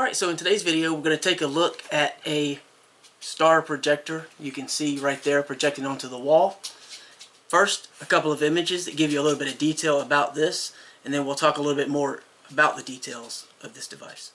Alright, so in today's video we're going to take a look at a star projector. You can see right there projecting onto the wall. First, a couple of images that give you a little bit of detail about this, and then we'll talk a little bit more about the details of this device.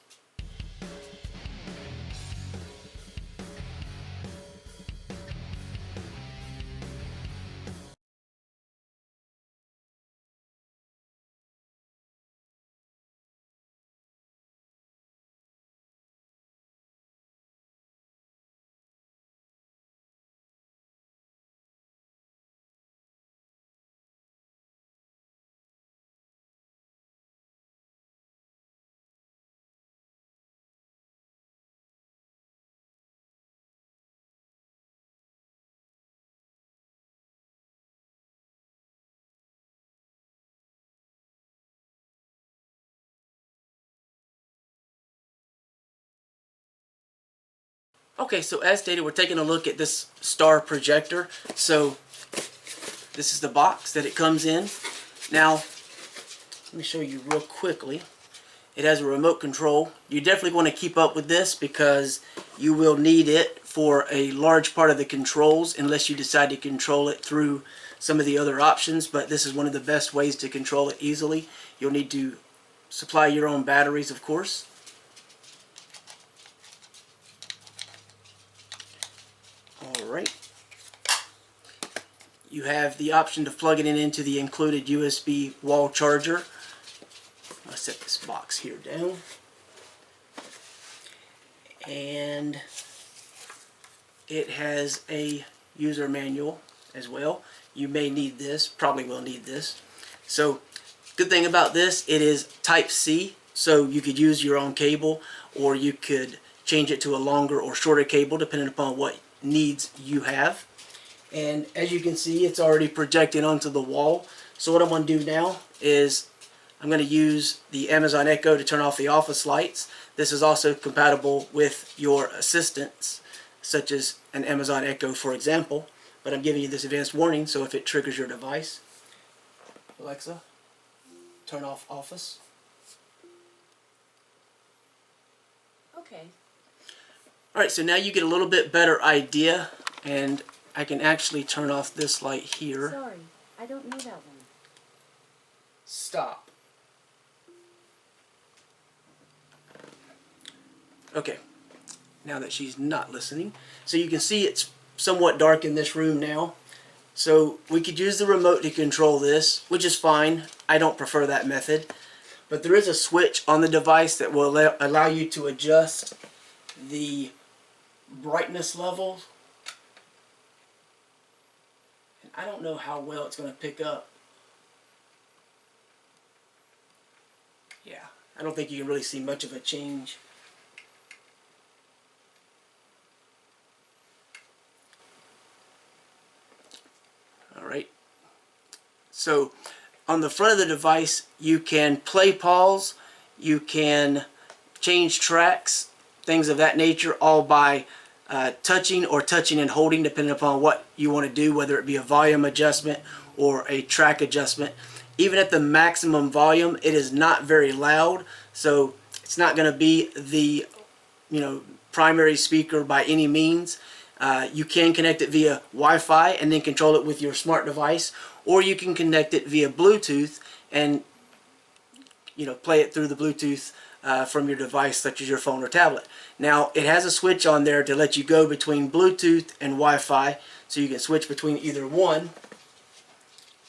Okay, so as stated, we're taking a look at this star projector. So this is the box that it comes in. Now, let me show you real quickly. It has a remote control. You definitely want to keep up with this because you will need it for a large part of the controls unless you decide to control it through some of the other options, but this is one of the best ways to control it easily. You'll need to supply your own batteries, of course. Alright. You have the option to plug it into the included USB wall charger. I'll set this box here down. And it has a user manual as well. You may need this, probably will need this. So, good thing about this, it is Type-C, so you could use your own cable, or you could change it to a longer or shorter cable depending upon what needs you have. And as you can see, it's already projecting onto the wall. So what I'm going to do now is I'm going to use the Amazon Echo to turn off the office lights. This is also compatible with your assistants, such as an Amazon Echo, for example. But I'm giving you this advanced warning, so if it triggers your device, Alexa, turn off office. Okay. Alright, so now you get a little bit better idea, and I can actually turn off this light here. Sorry, I don't know that one. Stop. Okay, now that she's not listening. So you can see it's somewhat dark in this room now. So we could use the remote to control this, which is fine. I don't prefer that method. But there is a switch on the device that will allow you to adjust the brightness level. And I don't know how well it's going to pick up. Yeah, I don't think you can really see much of a change. Alright, so on the front of the device you can play pause, you can change tracks, things of that nature, all by touching and holding depending upon what you want to do, whether it be a volume adjustment or a track adjustment. Even at the maximum volume, it is not very loud, so it's not going to be the primary speaker by any means. You can connect it via Wi-Fi and then control it with your smart device, or you can connect it via Bluetooth and play it through the Bluetooth from your device, such as your phone or tablet. Now, it has a switch on there to let you go between Bluetooth and Wi-Fi, so you can switch between either one,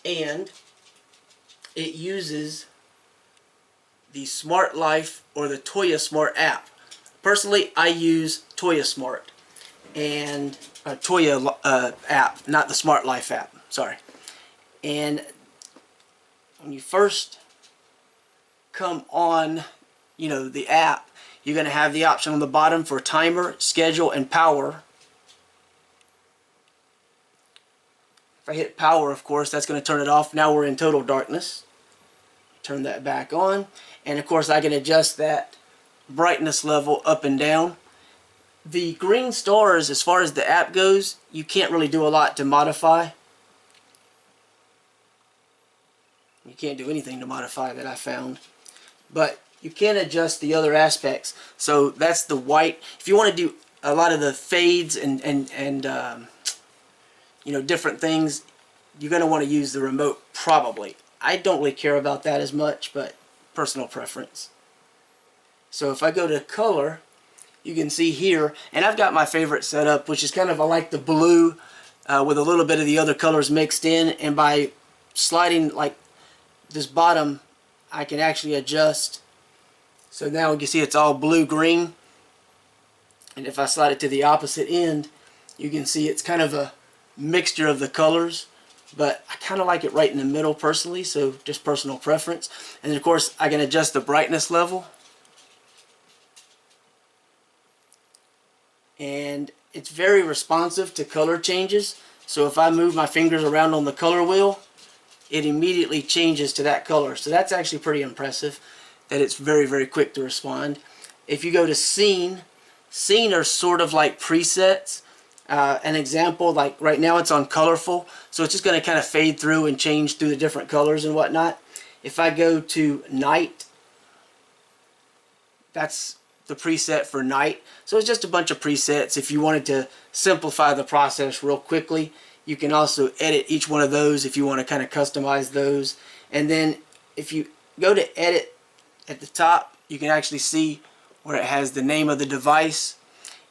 and it uses the Smart Life or the Toya Smart app. Personally, I use Toya Smart and Toya app, not the Smart Life app. Sorry. And when you first come on, the app, you're going to have the option on the bottom for timer, schedule, and power. If I hit power, of course, that's going to turn it off. Now we're in total darkness. Turn that back on. And of course, I can adjust that brightness level up and down. The green stars, as far as the app goes, you can't really do a lot to modify. You can't do anything to modify that I found. But you can adjust the other aspects. So that's the white. If you want to do a lot of the fades and you know, different things, you're going to want to use the remote probably. I don't really care about that as much, but personal preference. So if I go to color, you can see here, and I've got my favorite setup, which is kind of, I like the blue with a little bit of the other colors mixed in, and by sliding like this bottom, I can actually adjust. So now you can see it's all blue-green, and if I slide it to the opposite end, you can see it's kind of a mixture of the colors, but I kind of like it right in the middle personally, so just personal preference. And then of course I can adjust the brightness level, and it's very responsive to color changes. So if I move my fingers around on the color wheel, it immediately changes to that color. So that's actually pretty impressive, that it's very, very quick to respond. If you go to scene are sort of like presets. An example, like right now it's on colorful, so it's just going to kind of fade through and change through the different colors and whatnot. If I go to night, that's the preset for night. So it's just a bunch of presets. If you wanted to simplify the process real quickly, you can also edit each one of those if you want to kind of customize those. And then if you go to edit at the top, you can actually see where it has the name of the device,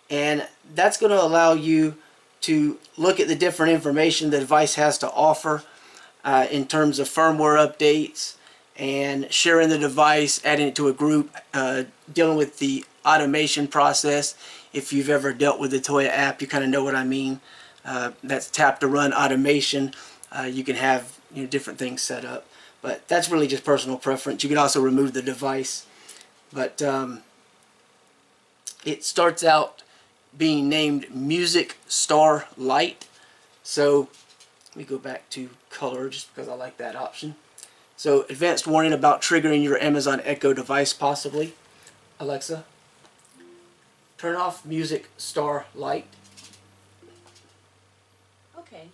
and that's going to allow you to look at the different information the device has to offer in terms of firmware updates and sharing the device, adding it to a group, dealing with the automation process. If you've ever dealt with the Toya app, you kind of know what I mean. That's tap to run automation. You can have, you know, different things set up, but that's really just personal preference. You can also remove the device, but it starts out being named Music Star Light. So let me go back to color just because I like that option. So advanced warning about triggering your Amazon Echo device possibly. Alexa, turn off Music Star Light. Okay.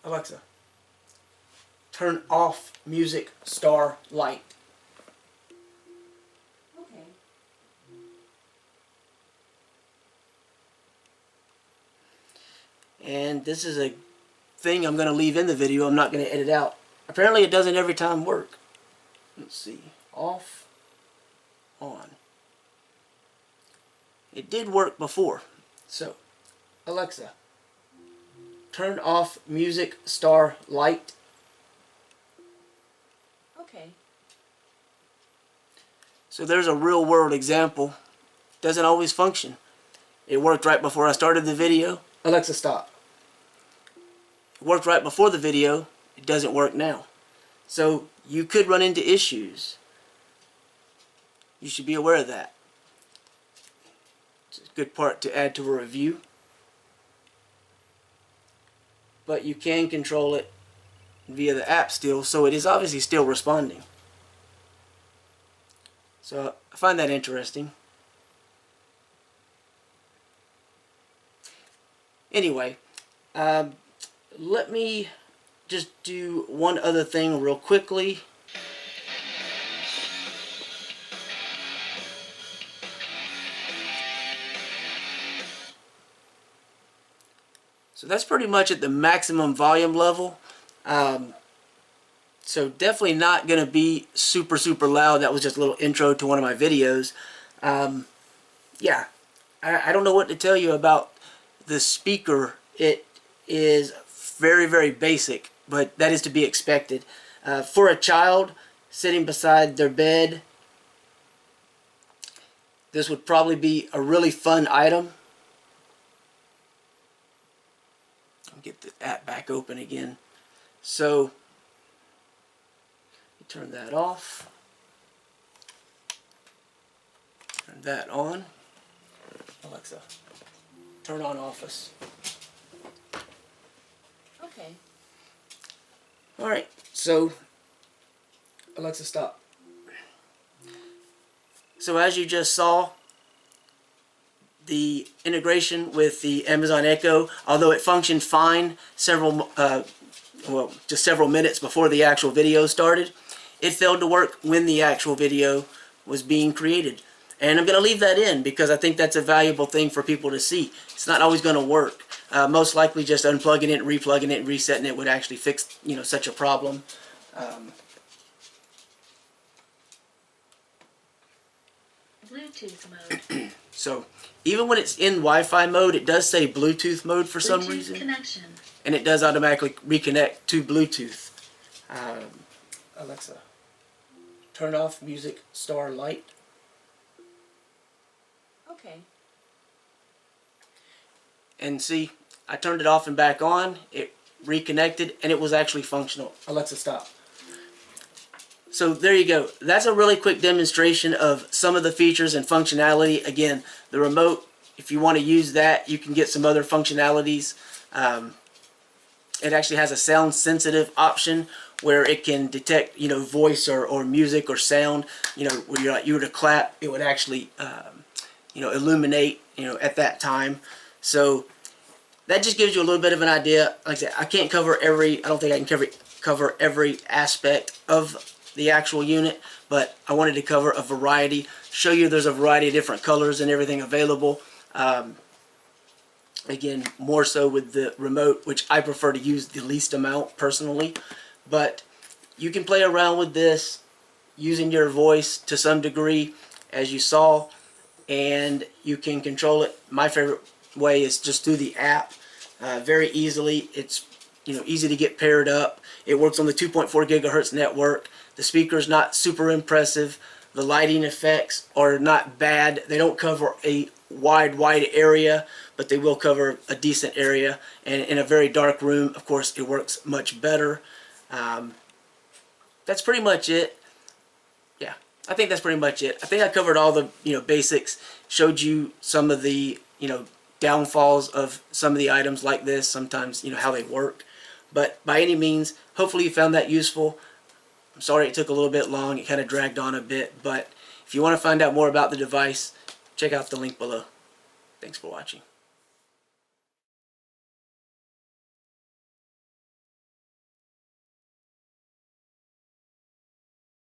Alexa, turn off Music Star Light. Okay. And this is a thing I'm going to leave in the video. I'm not going to edit out. Apparently it doesn't every time work. Let's see. Off, on. It did work before. So, Alexa, turn off Music Star Light. Okay. So there's a real world example. Doesn't always function. It worked right before I started the video. Alexa, stop. It worked right before the video. It doesn't work now. So you could run into issues. You should be aware of that. It's a good part to add to a review. But you can control it via the app still, so it is obviously still responding. So I find that interesting. Anyway, let me just do one other thing real quickly. So that's pretty much at the maximum volume level. So definitely not going to be super, super loud. That was just a little intro to one of my videos. Yeah, I don't know what to tell you about the speaker. It is very, very basic, but that is to be expected. For a child sitting beside their bed, this would probably be a really fun item. I'll get the app back open again. So, turn that off. Turn that on. Alexa, turn on Office. Okay. Alright, so Alexa, stop. So as you just saw, the integration with the Amazon Echo, although it functioned fine several well, just several minutes before the actual video started. It failed to work when the actual video was being created. And I'm going to leave that in because I think that's a valuable thing for people to see. It's not always going to work. Most likely just unplugging it, replugging it, and resetting it would actually fix, such a problem. Bluetooth mode. So even when it's in Wi-Fi mode, it does say Bluetooth mode for some Bluetooth reason. connection. And it does automatically reconnect to Bluetooth. Alexa, turn off music star light. Okay. And see, I turned it off and back on. It reconnected, and it was actually functional. Alexa, stop. So there you go. That's a really quick demonstration of some of the features and functionality. Again, the remote, if you want to use that, you can get some other functionalities. It actually has a sound sensitive option where it can detect, voice or music or sound. Where you were to clap, it would actually, illuminate, at that time. So that just gives you a little bit of an idea. Like I said, I can't cover I don't think I can cover every aspect of the actual unit, but I wanted to cover a variety, show you there's a variety of different colors and everything available. Again, more so with the remote, which I prefer to use the least amount personally, but you can play around with this using your voice to some degree, as you saw, and you can control it. My favorite way is just through the app, very easily. It's easy to get paired up. It works on the 2.4 gigahertz network. The speaker's not super impressive. The lighting effects are not bad. They don't cover a wide area, but they will cover a decent area. And in a very dark room, of course, it works much better. That's pretty much it. Yeah, I think that's pretty much it. I think I covered all the basics, showed you some of the downfalls of some of the items like this, sometimes how they work. But by any means, hopefully you found that useful. I'm sorry it took a little bit long. It kind of dragged on a bit, but if you want to find out more about the device, check out the link below. Thanks for watching.